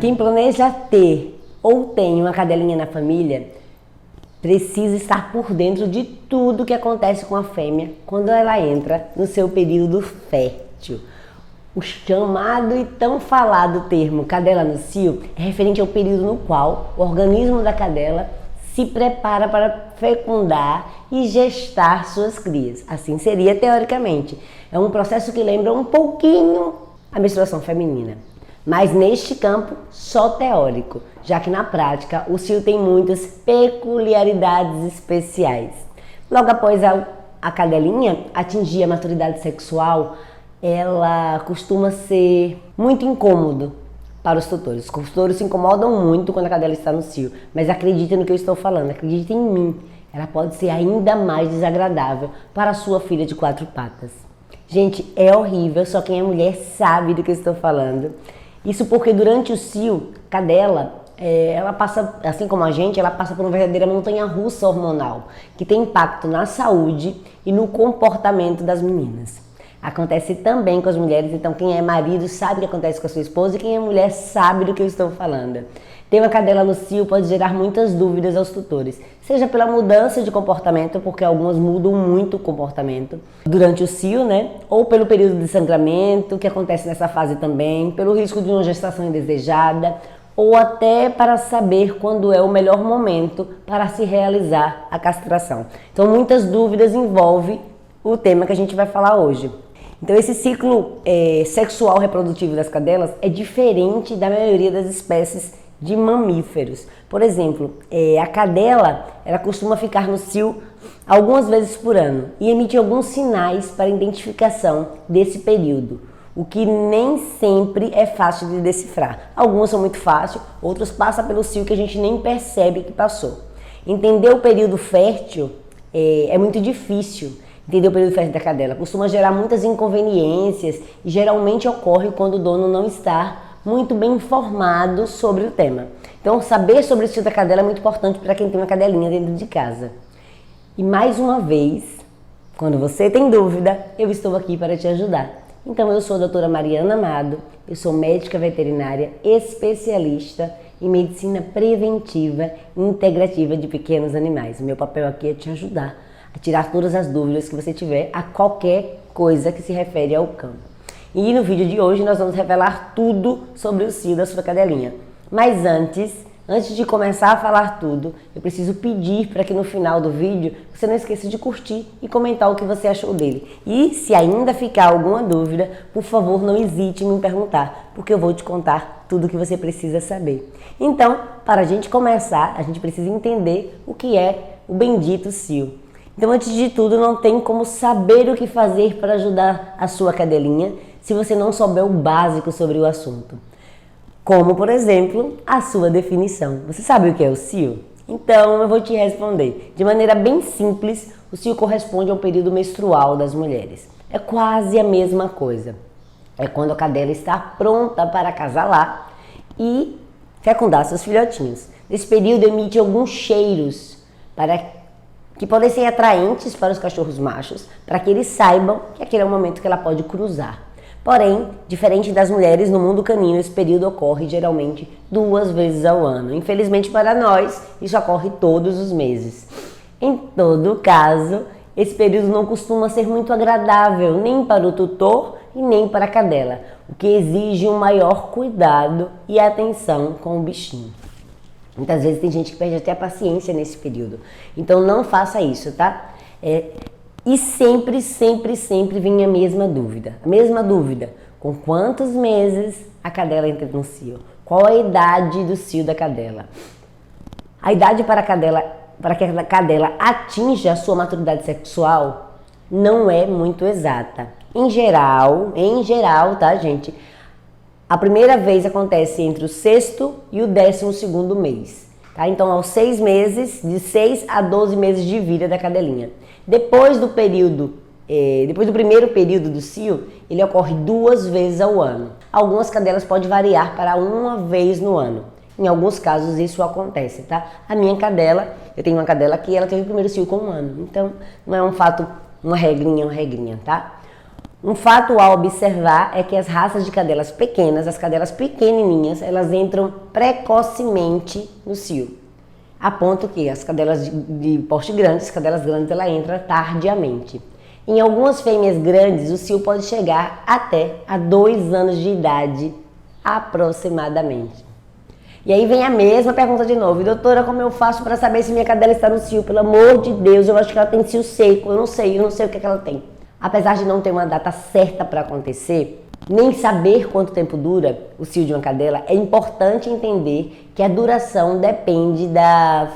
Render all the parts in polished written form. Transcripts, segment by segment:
Quem planeja ter ou tem uma cadelinha na família precisa estar por dentro de tudo que acontece com a fêmea quando ela entra no seu período fértil. O chamado e tão falado termo cadela no cio é referente ao período no qual o organismo da cadela se prepara para fecundar e gestar suas crias. Assim seria teoricamente. É um processo que lembra um pouquinho a menstruação feminina. Mas neste campo, só teórico, já que na prática o cio tem muitas peculiaridades especiais. Logo após a cadelinha atingir a maturidade sexual, ela costuma ser muito incômodo para os tutores. Os tutores se incomodam muito quando a cadela está no cio, mas acreditem no que eu estou falando, acreditem em mim. Ela pode ser ainda mais desagradável para a sua filha de 4 patas. Gente, é horrível, só quem é mulher sabe do que eu estou falando. Isso porque durante o cio, cadela, ela passa, assim como a gente, ela passa por uma verdadeira montanha-russa hormonal, que tem impacto na saúde e no comportamento das meninas. Acontece também com as mulheres, então quem é marido sabe o que acontece com a sua esposa e quem é mulher sabe do que eu estou falando. Ter uma cadela no cio pode gerar muitas dúvidas aos tutores, seja pela mudança de comportamento, porque algumas mudam muito o comportamento durante o cio, né? Ou pelo período de sangramento, que acontece nessa fase também, pelo risco de uma gestação indesejada, ou até para saber quando é o melhor momento para se realizar a castração. Então muitas dúvidas envolvem o tema que a gente vai falar hoje. Então esse ciclo sexual reprodutivo das cadelas é diferente da maioria das espécies de mamíferos. Por exemplo, a cadela ela costuma ficar no cio algumas vezes por ano e emite alguns sinais para identificação desse período, o que nem sempre é fácil de decifrar. Alguns são muito fáceis, outros passam pelo cio que a gente nem percebe que passou. Entender o período fértil é muito difícil. Entender o período fértil da cadela costuma gerar muitas inconveniências e geralmente ocorre quando o dono não está muito bem informado sobre o tema. Então, saber sobre o cio da cadela é muito importante para quem tem uma cadelinha dentro de casa. E mais uma vez, quando você tem dúvida, eu estou aqui para te ajudar. Então, eu sou a doutora Mariana Amado, eu sou médica veterinária especialista em medicina preventiva e integrativa de pequenos animais. O meu papel aqui é te ajudar a tirar todas as dúvidas que você tiver a qualquer coisa que se refere ao campo. E no vídeo de hoje nós vamos revelar tudo sobre o cio da sua cadelinha. Mas antes de começar a falar tudo, eu preciso pedir para que no final do vídeo você não esqueça de curtir e comentar o que você achou dele. E se ainda ficar alguma dúvida, por favor não hesite em me perguntar, porque eu vou te contar tudo o que você precisa saber. Então, para a gente começar, a gente precisa entender o que é o bendito cio. Então, antes de tudo, não tem como saber o que fazer para ajudar a sua cadelinha se você não souber o básico sobre o assunto. Como, por exemplo, a sua definição. Você sabe o que é o cio? Então, eu vou te responder. De maneira bem simples, o cio corresponde ao período menstrual das mulheres. É quase a mesma coisa. É quando a cadela está pronta para acasalar e fecundar seus filhotinhos. Nesse período, emite alguns cheiros que podem ser atraentes para os cachorros machos, para que eles saibam que aquele é o momento que ela pode cruzar. Porém, diferente das mulheres, no mundo canino, esse período ocorre geralmente 2 vezes ao ano. Infelizmente para nós, isso ocorre todos os meses. Em todo caso, esse período não costuma ser muito agradável, nem para o tutor e nem para a cadela, o que exige um maior cuidado e atenção com o bichinho. Muitas vezes tem gente que perde até a paciência nesse período. Então não faça isso, tá? E sempre vem a mesma dúvida. A mesma dúvida. Com quantos meses a cadela entra no cio? Qual a idade do cio da cadela? A idade para que a cadela atinja a sua maturidade sexual não é muito exata. Em geral, tá, gente? A primeira vez acontece entre o 6º e o 12º mês. Tá? Então, aos 6 meses, de 6 a 12 meses de vida da cadelinha. Depois do primeiro período do cio, ele ocorre 2 vezes ao ano. Algumas cadelas podem variar para 1 vez no ano. Em alguns casos isso acontece, tá? A minha cadela, eu tenho uma cadela que ela teve o primeiro cio com 1 ano. Então, não é um fato, uma regrinha, tá? Um fato a observar é que as raças de cadelas pequenas, as cadelas pequenininhas, elas entram precocemente no cio. A ponto que as cadelas de porte grande, as cadelas grandes, ela entra tardiamente. Em algumas fêmeas grandes, o cio pode chegar até a 2 anos de idade, aproximadamente. E aí vem a mesma pergunta de novo. Doutora, como eu faço para saber se minha cadela está no cio? Pelo amor de Deus, eu acho que ela tem cio seco. Eu não sei o que é que ela tem. Apesar de não ter uma data certa para acontecer, nem saber quanto tempo dura o cio de uma cadela, é importante entender que a duração depende da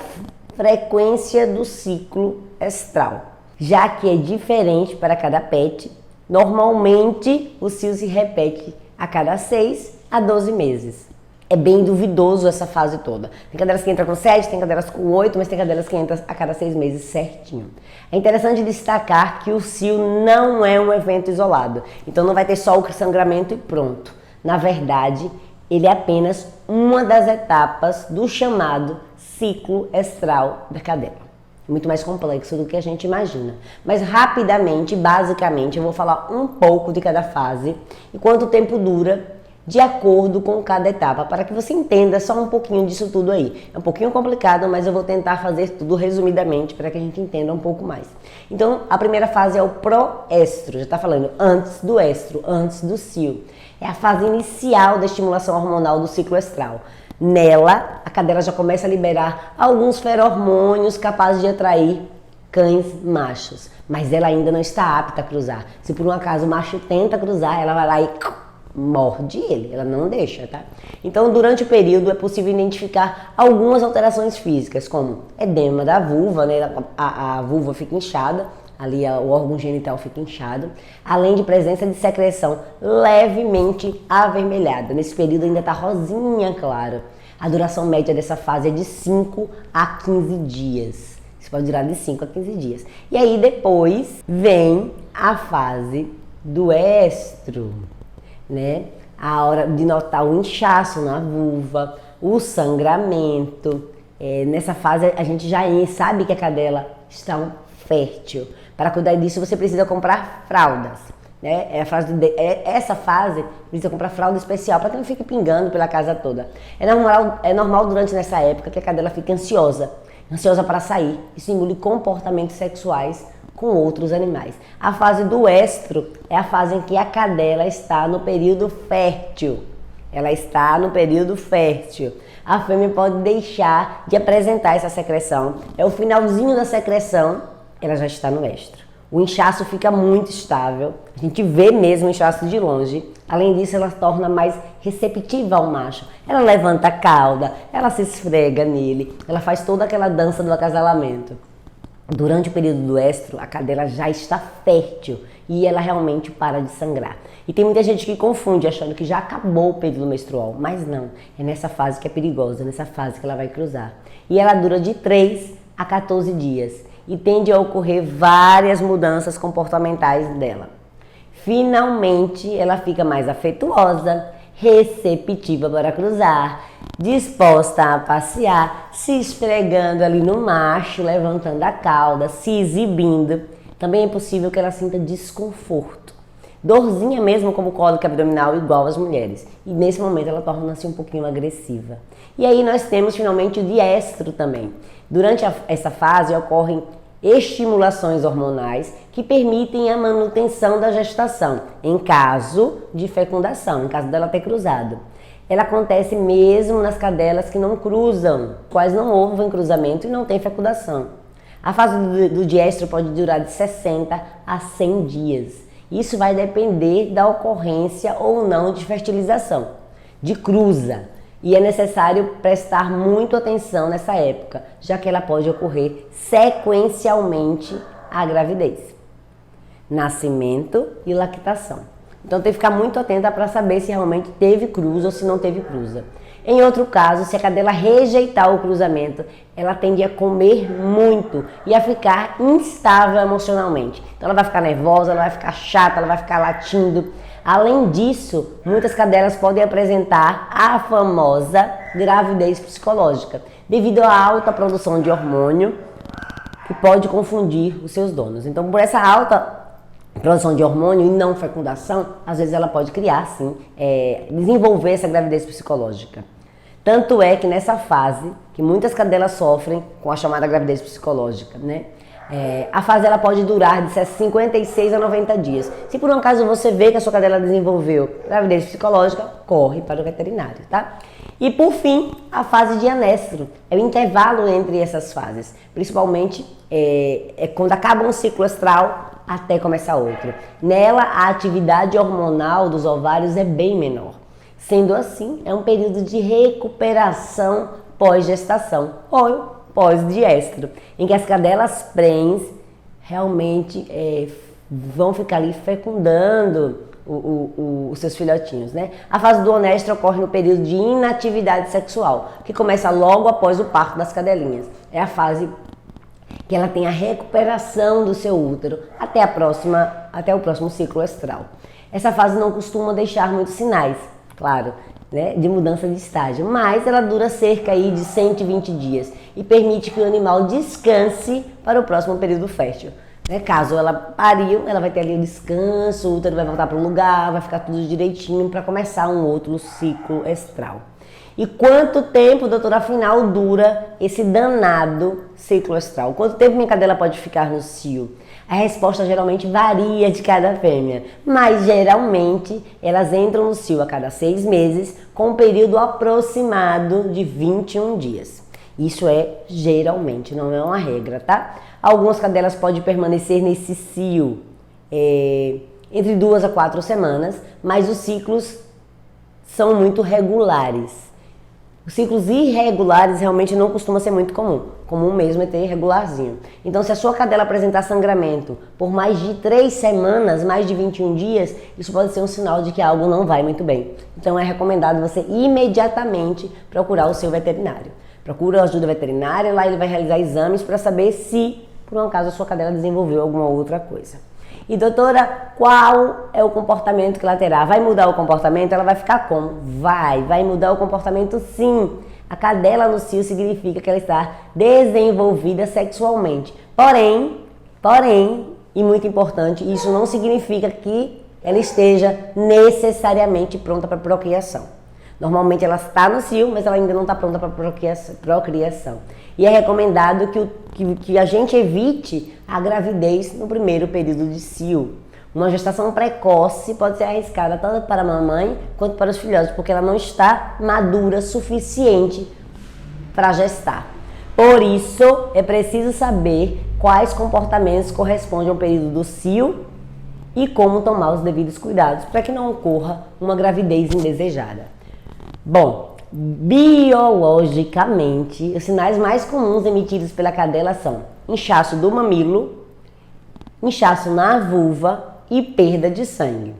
frequência do ciclo estral, já que é diferente para cada pet. Normalmente, o cio se repete a cada 6 a 12 meses. É bem duvidoso essa fase toda. Tem cadelas que entram com 7, tem cadelas com 8, mas tem cadelas que entram a cada 6 meses certinho. É interessante destacar que o cio não é um evento isolado. Então não vai ter só o sangramento e pronto. Na verdade, ele é apenas uma das etapas do chamado ciclo estral da cadela. Muito mais complexo do que a gente imagina. Mas rapidamente, basicamente, eu vou falar um pouco de cada fase e quanto tempo dura de acordo com cada etapa, para que você entenda só um pouquinho disso tudo aí. É um pouquinho complicado, mas eu vou tentar fazer tudo resumidamente para que a gente entenda um pouco mais. Então, a primeira fase é o proestro, já está falando antes do estro, antes do cio. É a fase inicial da estimulação hormonal do ciclo estral. Nela, a cadela já começa a liberar alguns feromônios capazes de atrair cães machos, mas ela ainda não está apta a cruzar. Se por um acaso o macho tenta cruzar, ela vai lá e morde ele, ela não deixa, tá? Então, durante o período é possível identificar algumas alterações físicas, como edema da vulva, né? A vulva fica inchada, ali o órgão genital fica inchado, além de presença de secreção levemente avermelhada. Nesse período ainda tá rosinha, claro. A duração média dessa fase é de 5 a 15 dias. Isso pode durar de 5 a 15 dias. E aí depois vem a fase do estro, né? A hora de notar o inchaço na vulva, o sangramento. Nessa fase a gente já sabe que a cadela está fértil. Para cuidar disso você precisa comprar fraldas, né? Essa fase precisa comprar fralda especial para que não fique pingando pela casa toda. É normal durante nessa época que a cadela fique ansiosa para sair e simule comportamentos sexuais com outros animais. A fase do estro é a fase em que a cadela está no período fértil. Ela está no período fértil. A fêmea pode deixar de apresentar essa secreção. É o finalzinho da secreção, ela já está no estro. O inchaço fica muito estável. A gente vê mesmo o inchaço de longe. Além disso, ela se torna mais receptiva ao macho. Ela levanta a cauda, ela se esfrega nele, ela faz toda aquela dança do acasalamento. Durante o período do estro, a cadela já está fértil e ela realmente para de sangrar. E tem muita gente que confunde achando que já acabou o período menstrual, mas não. É nessa fase que é perigosa, nessa fase que ela vai cruzar. E ela dura de 3 a 14 dias e tende a ocorrer várias mudanças comportamentais dela. Finalmente, ela fica mais afetuosa, receptiva para cruzar, disposta a passear, se esfregando ali no macho, levantando a cauda, se exibindo. Também é possível que ela sinta desconforto, dorzinha mesmo como cólica abdominal igual às mulheres. E nesse momento ela torna-se um pouquinho agressiva. E aí nós temos finalmente o diestro também. Durante essa fase ocorrem estimulações hormonais que permitem a manutenção da gestação, em caso de fecundação, em caso dela ter cruzado. Ela acontece mesmo nas cadelas que não cruzam, quais não houve cruzamento e não tem fecundação. A fase do diestro pode durar de 60 a 100 dias. Isso vai depender da ocorrência ou não de fertilização, de cruza. E é necessário prestar muito atenção nessa época, já que ela pode ocorrer sequencialmente à gravidez, nascimento e lactação. Então tem que ficar muito atenta para saber se realmente teve cruza ou se não teve cruza. Em outro caso, se a cadela rejeitar o cruzamento, ela tende a comer muito e a ficar instável emocionalmente. Então ela vai ficar nervosa, ela vai ficar chata, ela vai ficar latindo. Além disso, muitas cadelas podem apresentar a famosa gravidez psicológica, devido à alta produção de hormônio que pode confundir os seus donos. Então, por essa alta produção de hormônio e não fecundação, às vezes ela pode criar, sim, desenvolver essa gravidez psicológica. Tanto é que nessa fase, que muitas cadelas sofrem com a chamada gravidez psicológica, né? A fase ela pode durar de 56 a 90 dias. Se por um acaso você vê que a sua cadela desenvolveu gravidez psicológica, corre para o veterinário, tá? E por fim, a fase de anestro. É o intervalo entre essas fases. Principalmente quando acaba um ciclo estral até começar outro. Nela, a atividade hormonal dos ovários é bem menor. Sendo assim, é um período de recuperação pós-gestação ou pós-diestro, em que as cadelas prens realmente vão ficar ali fecundando os seus filhotinhos, né? A fase do onestro ocorre no período de inatividade sexual, que começa logo após o parto das cadelinhas. É a fase que ela tem a recuperação do seu útero até o próximo ciclo estral. Essa fase não costuma deixar muitos sinais, claro, né, de mudança de estágio, mas ela dura cerca aí de 120 dias e permite que o animal descanse para o próximo período fértil. Caso ela pariu, ela vai ter ali o descanso, o útero vai voltar para o lugar, vai ficar tudo direitinho para começar um outro ciclo estral. E quanto tempo, doutora, afinal dura esse danado ciclo estral? Quanto tempo minha cadela pode ficar no cio? A resposta geralmente varia de cada fêmea, mas geralmente elas entram no cio a cada 6 meses, com um período aproximado de 21 dias. Isso é geralmente, não é uma regra, tá? Algumas cadelas podem permanecer nesse cio entre 2 a 4 semanas, mas os ciclos são muito regulares. Os ciclos irregulares realmente não costuma ser muito comum. Comum mesmo é ter regularzinho. Então, se a sua cadela apresentar sangramento por mais de 3 semanas, mais de 21 dias, isso pode ser um sinal de que algo não vai muito bem. Então, é recomendado você imediatamente procurar o seu veterinário. Procura ajuda veterinária, lá ele vai realizar exames para saber se, por um acaso, a sua cadela desenvolveu alguma outra coisa. E doutora, qual é o comportamento que ela terá? Vai mudar o comportamento? Ela vai ficar como? Vai mudar o comportamento sim. A cadela no cio significa que ela está desenvolvida sexualmente. Porém, e muito importante, isso não significa que ela esteja necessariamente pronta para procriação. Normalmente ela está no cio, mas ela ainda não está pronta para procriação. E é recomendado que a gente evite a gravidez no primeiro período de cio. Uma gestação precoce pode ser arriscada tanto para a mamãe quanto para os filhotes, porque ela não está madura suficiente para gestar. Por isso, é preciso saber quais comportamentos correspondem ao período do cio e como tomar os devidos cuidados para que não ocorra uma gravidez indesejada. Bom, biologicamente, os sinais mais comuns emitidos pela cadela são inchaço do mamilo, inchaço na vulva e perda de sangue.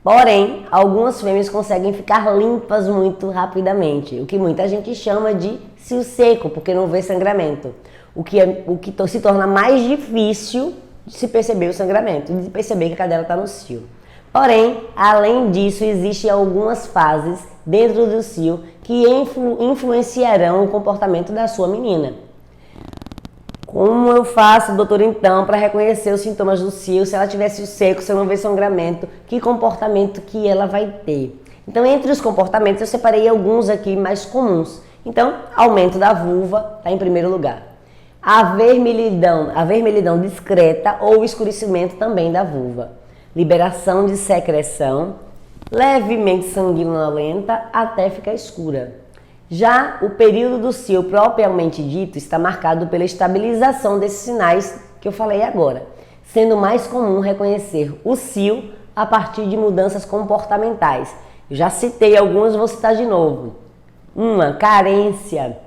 Porém, algumas fêmeas conseguem ficar limpas muito rapidamente, o que muita gente chama de cio seco, porque não vê sangramento. O que se torna mais difícil de se perceber o sangramento, de perceber que a cadela está no cio. Porém, além disso, existem algumas fases dentro do cio que influenciarão o comportamento da sua menina. Como eu faço, doutor, então, para reconhecer os sintomas do cio? Se ela tiver cio seco, se eu não ver sangramento, que comportamento que ela vai ter? Então, entre os comportamentos, eu separei alguns aqui mais comuns. Então, aumento da vulva está em primeiro lugar. A vermelhidão discreta ou escurecimento também da vulva. Liberação de secreção, levemente sanguinolenta até ficar escura. Já o período do cio propriamente dito está marcado pela estabilização desses sinais que eu falei agora, sendo mais comum reconhecer o cio a partir de mudanças comportamentais. Eu já citei algumas, vou citar de novo. Uma, carência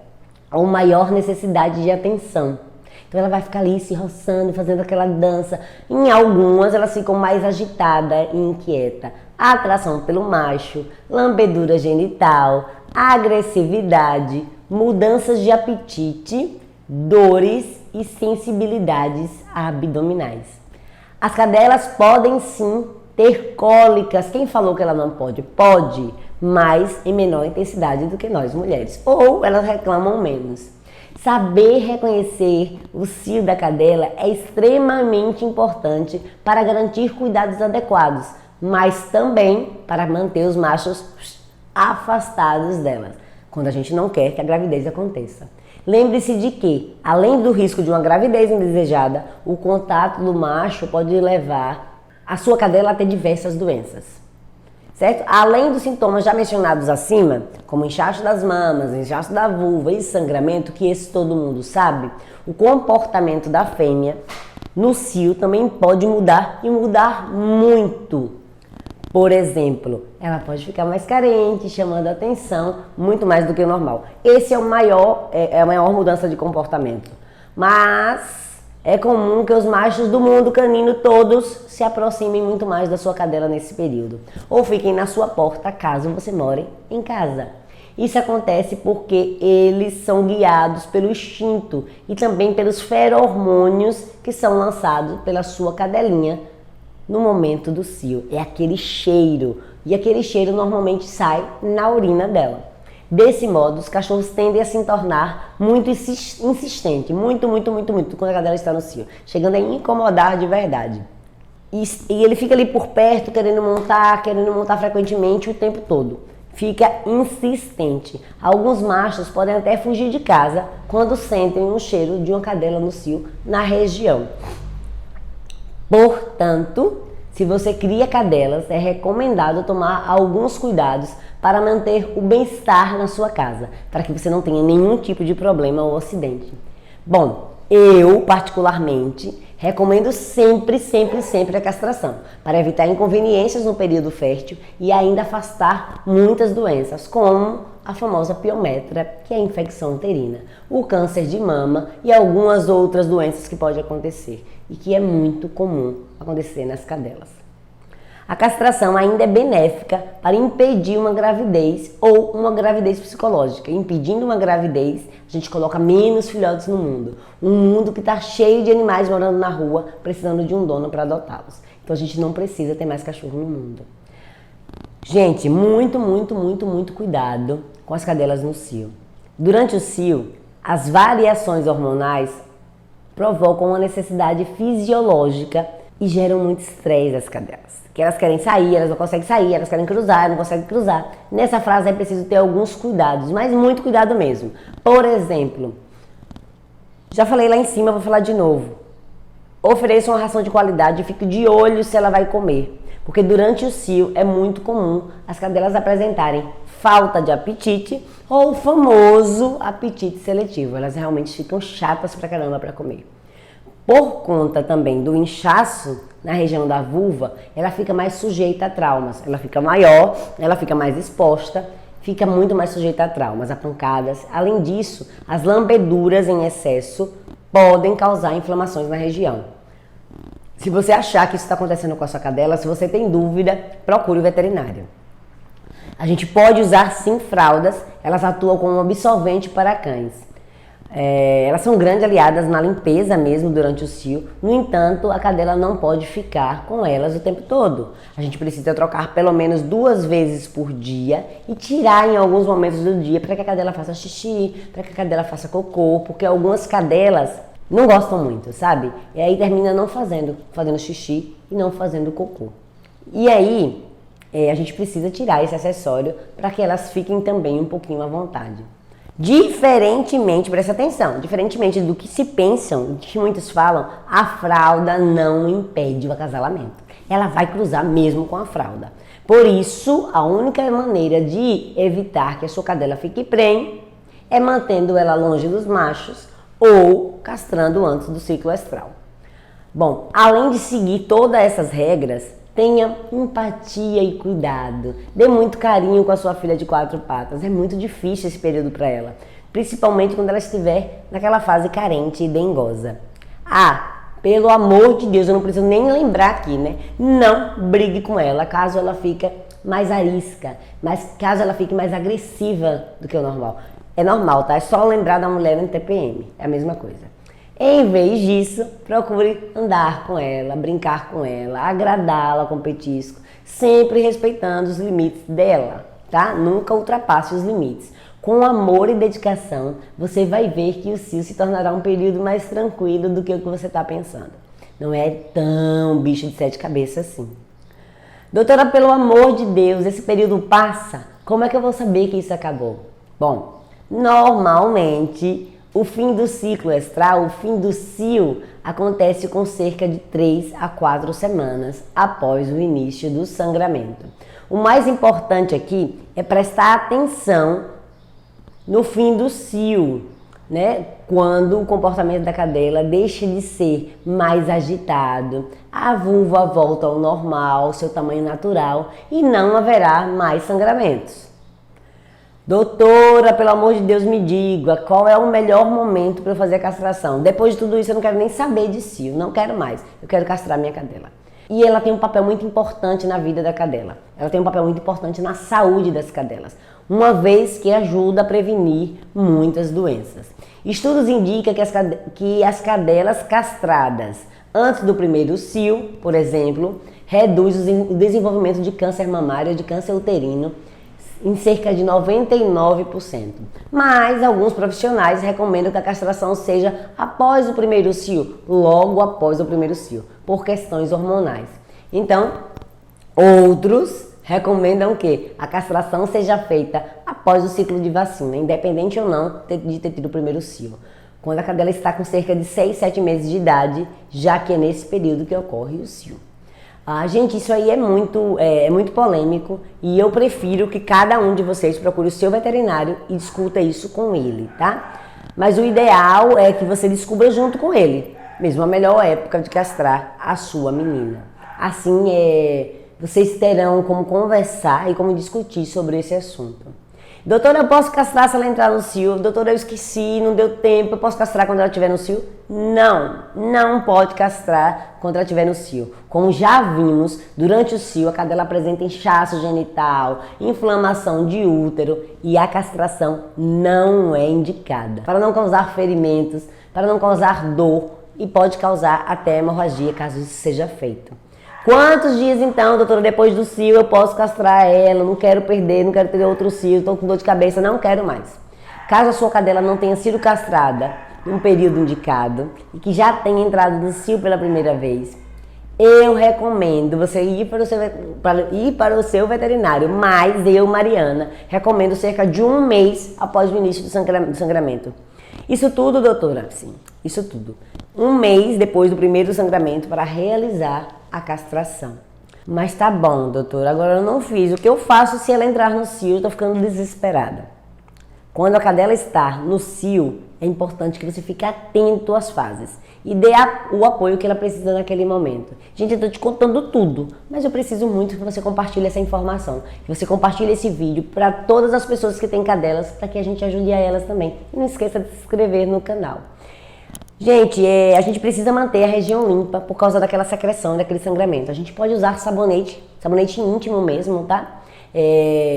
ou maior necessidade de atenção. Então ela vai ficar ali se roçando, fazendo aquela dança. Em algumas elas ficam mais agitada e inquieta. Atração pelo macho, lambedura genital, agressividade, mudanças de apetite, dores e sensibilidades abdominais. As cadelas podem sim ter cólicas. Quem falou que ela não pode? Pode, mas em menor intensidade do que nós mulheres. Ou elas reclamam menos. Saber reconhecer o cio da cadela é extremamente importante para garantir cuidados adequados, mas também para manter os machos afastados delas, quando a gente não quer que a gravidez aconteça. Lembre-se de que, além do risco de uma gravidez indesejada, o contato do macho pode levar a sua cadela a ter diversas doenças, certo? Além dos sintomas já mencionados acima, como inchaço das mamas, inchaço da vulva e sangramento, que esse todo mundo sabe, o comportamento da fêmea no cio também pode mudar e mudar muito. Por exemplo, ela pode ficar mais carente, chamando a atenção, muito mais do que o normal. Esse é a maior mudança de comportamento. Mas é comum que os machos do mundo canino todos se aproximem muito mais da sua cadela nesse período. Ou fiquem na sua porta, caso você more em casa. Isso acontece porque eles são guiados pelo instinto e também pelos feromônios que são lançados pela sua cadelinha no momento do cio. É aquele cheiro, e aquele cheiro normalmente sai na urina dela. Desse modo, os cachorros tendem a se tornar muito insistente, muito quando a cadela está no cio, chegando a incomodar de verdade. E ele fica ali por perto, querendo montar frequentemente o tempo todo. Fica insistente. Alguns machos podem até fugir de casa quando sentem o cheiro de uma cadela no cio na região. Portanto, se você cria cadelas, é recomendado tomar alguns cuidados para manter o bem-estar na sua casa, para que você não tenha nenhum tipo de problema ou acidente. Bom, eu particularmente recomendo sempre a castração, para evitar inconveniências no período fértil e ainda afastar muitas doenças, como a famosa piometra, que é a infecção uterina, o câncer de mama e algumas outras doenças que podem acontecer e que é muito comum acontecer nas cadelas. A castração ainda é benéfica para impedir uma gravidez ou uma gravidez psicológica. Impedindo uma gravidez, a gente coloca menos filhotes no mundo. Um mundo que está cheio de animais morando na rua, precisando de um dono para adotá-los. Então a gente não precisa ter mais cachorro no mundo. Gente, muito cuidado com as cadelas no cio. Durante o cio, as variações hormonais provocam uma necessidade fisiológica e geram muito estresse às cadelas. Que elas querem sair, elas não conseguem sair, elas querem cruzar, não conseguem cruzar. Nessa frase é preciso ter alguns cuidados, mas muito cuidado mesmo. Por exemplo, já falei lá em cima, vou falar de novo. Ofereça uma ração de qualidade e fique de olho se ela vai comer. Porque durante o cio é muito comum as cadelas apresentarem falta de apetite ou o famoso apetite seletivo. Elas realmente ficam chatas pra caramba pra comer. Por conta também do inchaço na região da vulva, ela fica mais sujeita a traumas. Ela fica maior, ela fica mais exposta, fica muito mais sujeita a traumas, a pancadas. Além disso, as lambeduras em excesso podem causar inflamações na região. Se você achar que isso está acontecendo com a sua cadela, se você tem dúvida, procure o veterinário. A gente pode usar sim fraldas, elas atuam como um absorvente para cães. Elas são grandes aliadas na limpeza mesmo durante o cio. No entanto, a cadela não pode ficar com elas o tempo todo. A gente precisa trocar pelo menos 2 vezes por dia e tirar em alguns momentos do dia para que a cadela faça xixi, para que a cadela faça cocô, porque algumas cadelas não gostam muito, sabe? E aí termina não fazendo xixi e não fazendo cocô. E aí a gente precisa tirar esse acessório para que elas fiquem também um pouquinho à vontade. Diferentemente, presta atenção, diferentemente do que se pensam, do que muitos falam, a fralda não impede o acasalamento. Ela vai cruzar mesmo com a fralda. Por isso, a única maneira de evitar que a sua cadela fique prenhe é mantendo ela longe dos machos ou castrando antes do ciclo estral. Bom, além de seguir todas essas regras, tenha empatia e cuidado. Dê muito carinho com a sua filha de 4 patas. É muito difícil esse período para ela, principalmente quando ela estiver naquela fase carente e dengosa. Pelo amor de Deus, eu não preciso nem lembrar aqui, né? Não brigue com ela caso ela fique mais arisca, mas caso ela fique mais agressiva do que o normal. É normal, tá? É só lembrar da mulher no TPM, é a mesma coisa. Em vez disso, procure andar com ela, brincar com ela, agradá-la com petisco, sempre respeitando os limites dela, tá? Nunca ultrapasse os limites. Com amor e dedicação, você vai ver que o cio se tornará um período mais tranquilo do que o que você está pensando. Não é tão bicho de 7 cabeças assim. Doutora, pelo amor de Deus, esse período passa? Como é que eu vou saber que isso acabou? Bom, normalmente o fim do ciclo estral, o fim do cio, acontece com cerca de 3 a 4 semanas após o início do sangramento. O mais importante aqui é prestar atenção no fim do cio, né? Quando o comportamento da cadela deixa de ser mais agitado, a vulva volta ao normal, seu tamanho natural, e não haverá mais sangramentos. Doutora, pelo amor de Deus, me diga, qual é o melhor momento para eu fazer a castração? Depois de tudo isso, eu não quero nem saber de cio, não quero mais. Eu quero castrar minha cadela. E ela tem um papel muito importante na vida da cadela. Ela tem um papel muito importante na saúde das cadelas, uma vez que ajuda a prevenir muitas doenças. Estudos indicam que as cadelas castradas antes do primeiro cio, por exemplo, reduz o desenvolvimento de câncer mamário ou de câncer uterino em cerca de 99%. Mas alguns profissionais recomendam que a castração seja após o primeiro cio, logo após o primeiro cio, por questões hormonais. Então, outros recomendam que a castração seja feita após o ciclo de vacina, independente ou não de ter tido o primeiro cio, quando a cadela está com cerca de 6, 7 meses de idade, já que é nesse período que ocorre o cio. Gente, isso aí é muito polêmico e eu prefiro que cada um de vocês procure o seu veterinário e discuta isso com ele, tá? Mas o ideal é que você descubra junto com ele, mesmo a melhor época de castrar a sua menina. Assim, vocês terão como conversar e como discutir sobre esse assunto. Doutora, eu posso castrar se ela entrar no cio? Doutora, eu esqueci, não deu tempo, eu posso castrar quando ela estiver no cio? Não pode castrar quando ela estiver no cio. Como já vimos, durante o cio a cadela apresenta inchaço genital, inflamação de útero e a castração não é indicada, para não causar ferimentos, para não causar dor e pode causar até hemorragia caso isso seja feito. Quantos dias então, doutora, depois do cio eu posso castrar ela? Não quero perder, não quero ter outro cio, estou com dor de cabeça, não quero mais. Caso a sua cadela não tenha sido castrada num período indicado e que já tenha entrado no cio pela primeira vez, eu recomendo você ir para o seu veterinário, mas eu, Mariana, recomendo cerca de 1 mês após o início do sangramento. Isso tudo, doutora? Sim, isso tudo. 1 mês depois do primeiro sangramento para realizar a castração. Mas tá bom, doutora, agora eu não fiz. O que eu faço se ela entrar no cio? Eu tô ficando desesperada. Quando a cadela está no cio, é importante que você fique atento às fases e dê o apoio que ela precisa naquele momento. Gente, eu tô te contando tudo, mas eu preciso muito que você compartilhe essa informação, que você compartilhe esse vídeo para todas as pessoas que têm cadelas, para que a gente ajude a elas também. E não esqueça de se inscrever no canal. Gente, a gente precisa manter a região limpa por causa daquela secreção, daquele sangramento. A gente pode usar sabonete íntimo mesmo, tá?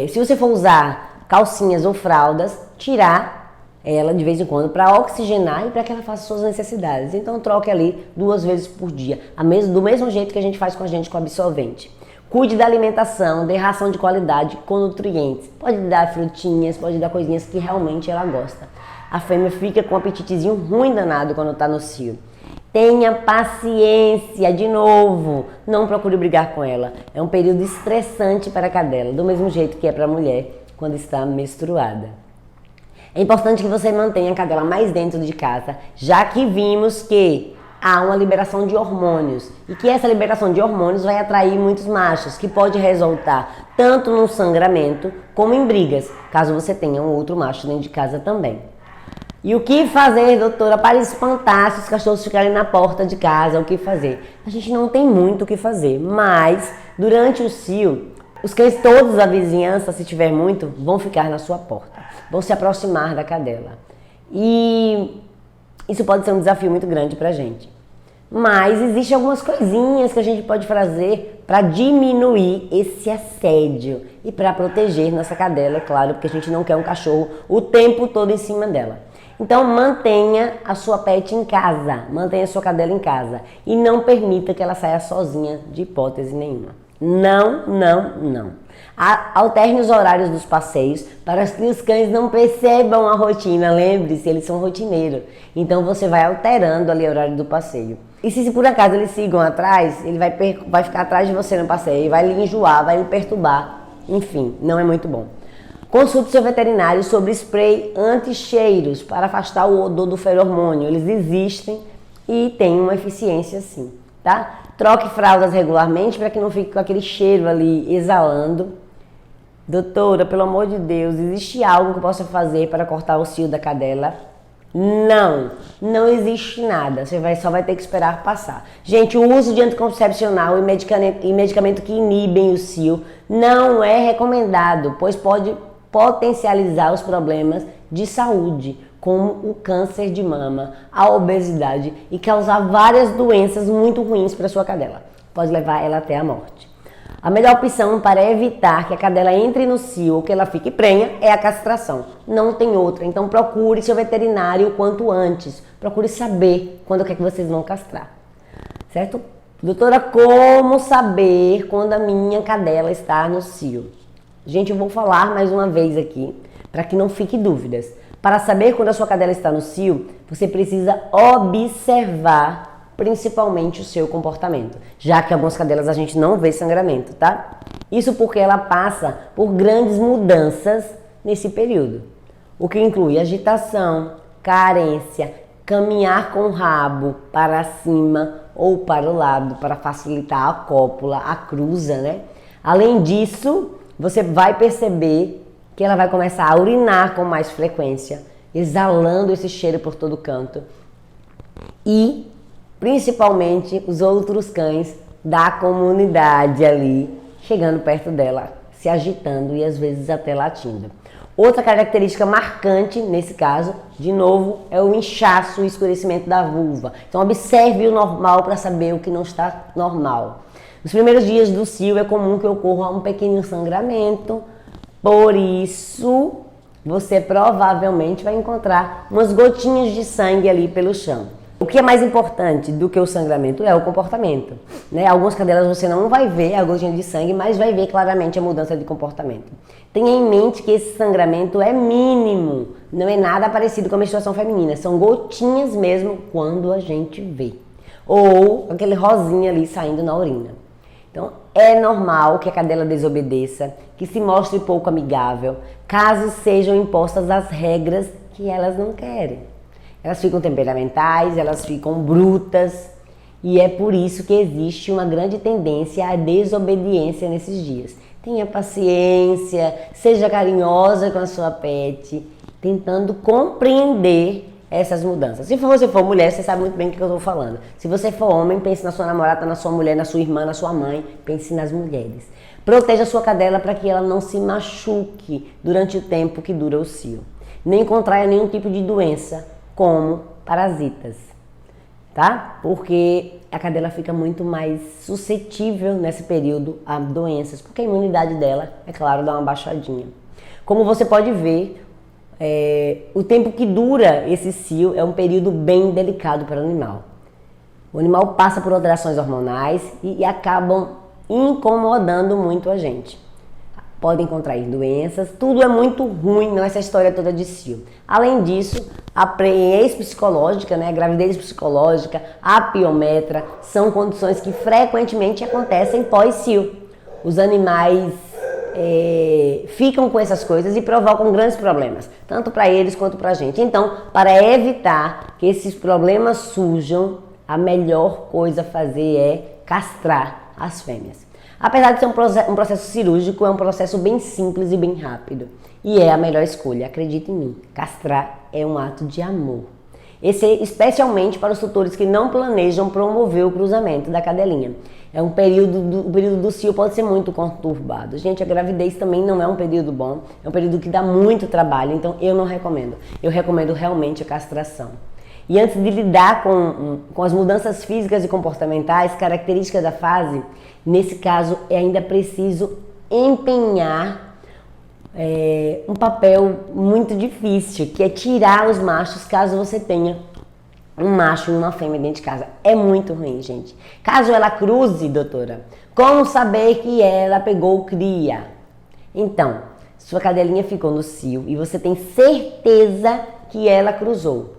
Se você for usar calcinhas ou fraldas, tirar ela de vez em quando para oxigenar e para que ela faça suas necessidades. Então troque ali 2 vezes por dia, do mesmo jeito que a gente faz com absorvente. Cuide da alimentação, dê ração de qualidade com nutrientes. Pode dar frutinhas, pode dar coisinhas que realmente ela gosta. A fêmea fica com um apetitezinho ruim danado quando está no cio. Tenha paciência, de novo, não procure brigar com ela. É um período estressante para a cadela, do mesmo jeito que é para a mulher quando está menstruada. É importante que você mantenha a cadela mais dentro de casa, já que vimos que há uma liberação de hormônios e que essa liberação de hormônios vai atrair muitos machos, que pode resultar tanto num sangramento como em brigas, caso você tenha um outro macho dentro de casa também. E o que fazer, doutora, para espantar se os cachorros ficarem na porta de casa? O que fazer? A gente não tem muito o que fazer, mas durante o cio, os cães todos da vizinhança, se tiver muito, vão ficar na sua porta, vão se aproximar da cadela. E isso pode ser um desafio muito grande pra gente. Mas existem algumas coisinhas que a gente pode fazer para diminuir esse assédio e para proteger nossa cadela, é claro, porque a gente não quer um cachorro o tempo todo em cima dela. Então mantenha a sua pet em casa, mantenha a sua cadela em casa e não permita que ela saia sozinha de hipótese nenhuma. Não, não, não. Alterne os horários dos passeios para que os cães não percebam a rotina. Lembre-se, eles são rotineiros. Então você vai alterando ali o horário do passeio. E se por acaso eles sigam atrás, ele vai ficar atrás de você no passeio, vai lhe enjoar, vai lhe perturbar. Enfim, não é muito bom. Consulte seu veterinário sobre spray anti-cheiros para afastar o odor do feromônio. Eles existem e têm uma eficiência sim, tá? Troque fraldas regularmente para que não fique com aquele cheiro ali exalando. Doutora, pelo amor de Deus, existe algo que eu possa fazer para cortar o cio da cadela? Não, não existe nada. Você só vai ter que esperar passar. Gente, o uso de anticoncepcional e medicamento que inibem o cio não é recomendado, pois pode potencializar os problemas de saúde, como o câncer de mama, a obesidade e causar várias doenças muito ruins para sua cadela. Pode levar ela até a morte. A melhor opção para evitar que a cadela entre no cio ou que ela fique prenha é a castração. Não tem outra. Então procure seu veterinário o quanto antes. Procure saber quando é que vocês vão castrar. Certo? Doutora, como saber quando a minha cadela está no cio? Gente, eu vou falar mais uma vez aqui, para que não fique dúvidas. Para saber quando a sua cadela está no cio, você precisa observar principalmente o seu comportamento, já que algumas cadelas a gente não vê sangramento, tá? Isso porque ela passa por grandes mudanças nesse período, o que inclui agitação, carência, caminhar com o rabo para cima ou para o lado para facilitar a cópula, a cruza, né? Além disso, você vai perceber que ela vai começar a urinar com mais frequência, exalando esse cheiro por todo canto. E, principalmente, os outros cães da comunidade ali, chegando perto dela, se agitando e às vezes até latindo. Outra característica marcante, nesse caso, de novo, é o inchaço e escurecimento da vulva. Então, observe o normal para saber o que não está normal. Nos primeiros dias do cio é comum que ocorra um pequeno sangramento, por isso você provavelmente vai encontrar umas gotinhas de sangue ali pelo chão. O que é mais importante do que o sangramento é o comportamento, né? Algumas cadelas você não vai ver a gotinha de sangue, mas vai ver claramente a mudança de comportamento. Tenha em mente que esse sangramento é mínimo, não é nada parecido com a menstruação feminina, são gotinhas mesmo quando a gente vê. Ou aquele rosinha ali saindo na urina. Então, é normal que a cadela desobedeça, que se mostre pouco amigável, caso sejam impostas as regras que elas não querem. Elas ficam temperamentais, elas ficam brutas, e é por isso que existe uma grande tendência à desobediência nesses dias. Tenha paciência, seja carinhosa com a sua pet, tentando compreender essas mudanças. Se você for mulher, você sabe muito bem o que eu estou falando. Se você for homem, pense na sua namorada, na sua mulher, na sua irmã, na sua mãe. Pense nas mulheres. Proteja a sua cadela para que ela não se machuque durante o tempo que dura o cio. Nem contraia nenhum tipo de doença, como parasitas, tá? Porque a cadela fica muito mais suscetível nesse período a doenças, porque a imunidade dela, é claro, dá uma baixadinha. Como você pode ver, o tempo que dura esse cio é um período bem delicado para o animal. O animal passa por alterações hormonais e acabam incomodando muito a gente. Podem contrair doenças, tudo é muito ruim nessa história toda de cio. Além disso, a prenhez psicológica, né, a gravidez psicológica, a piometra, são condições que frequentemente acontecem pós-cio. Os animais ficam com essas coisas e provocam grandes problemas, tanto para eles quanto para a gente. Então, para evitar que esses problemas surjam, a melhor coisa a fazer é castrar as fêmeas. Apesar de ser um processo cirúrgico, é um processo bem simples e bem rápido. E é a melhor escolha, acredite em mim. Castrar é um ato de amor. Esse é especialmente para os tutores que não planejam promover o cruzamento da cadelinha. O período do cio pode ser muito conturbado. Gente, a gravidez também não é um período bom. É um período que dá muito trabalho, então eu não recomendo. Eu recomendo realmente a castração. E antes de lidar com as mudanças físicas e comportamentais, características da fase, nesse caso é ainda preciso empenhar um papel muito difícil, que é tirar os machos caso você tenha um macho e uma fêmea dentro de casa. É muito ruim, gente. Caso ela cruze, doutora, como saber que ela pegou cria? Então, sua cadelinha ficou no cio e você tem certeza que ela cruzou.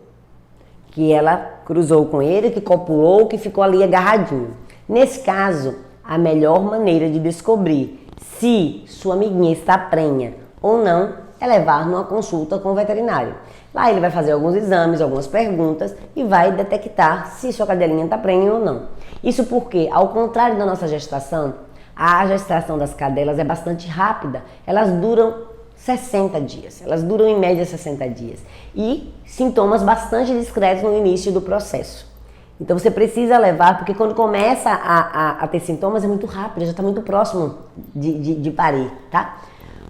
Que ela cruzou com ele, que copulou, que ficou ali agarradinho. Nesse caso, a melhor maneira de descobrir se sua amiguinha está prenha ou não é levar numa consulta com o veterinário. Lá ele vai fazer alguns exames, algumas perguntas e vai detectar se sua cadelinha está prenha ou não. Isso porque, ao contrário da nossa gestação, a gestação das cadelas é bastante rápida. Elas duram 60 dias. Elas duram em média 60 dias. E sintomas bastante discretos no início do processo. Então você precisa levar, porque quando começa a ter sintomas é muito rápido, já está muito próximo de parir, tá?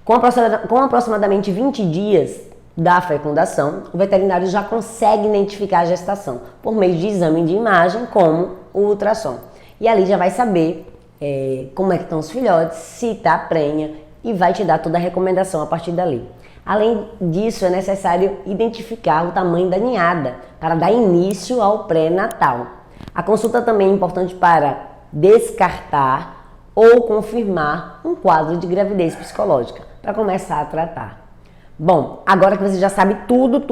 Com aproximadamente 20 dias da fecundação, o veterinário já consegue identificar a gestação por meio de exame de imagem, como o ultrassom. E ali já vai saber como é que estão os filhotes, se está prenha, e vai te dar toda a recomendação a partir dali. Além disso, é necessário identificar o tamanho da ninhada para dar início ao pré-natal. A consulta também é importante para descartar ou confirmar um quadro de gravidez psicológica, para começar a tratar. Bom, agora que você já sabe tudo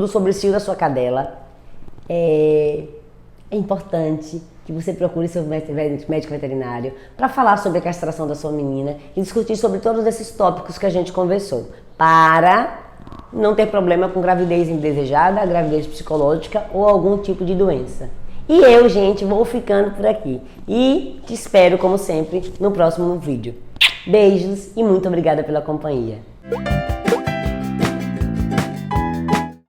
sobre o cio da sua cadela, é importante que você procure seu médico veterinário para falar sobre a castração da sua menina e discutir sobre todos esses tópicos que a gente conversou, para não ter problema com gravidez indesejada, gravidez psicológica ou algum tipo de doença. E eu, gente, vou ficando por aqui e te espero, como sempre, no próximo vídeo. Beijos e muito obrigada pela companhia.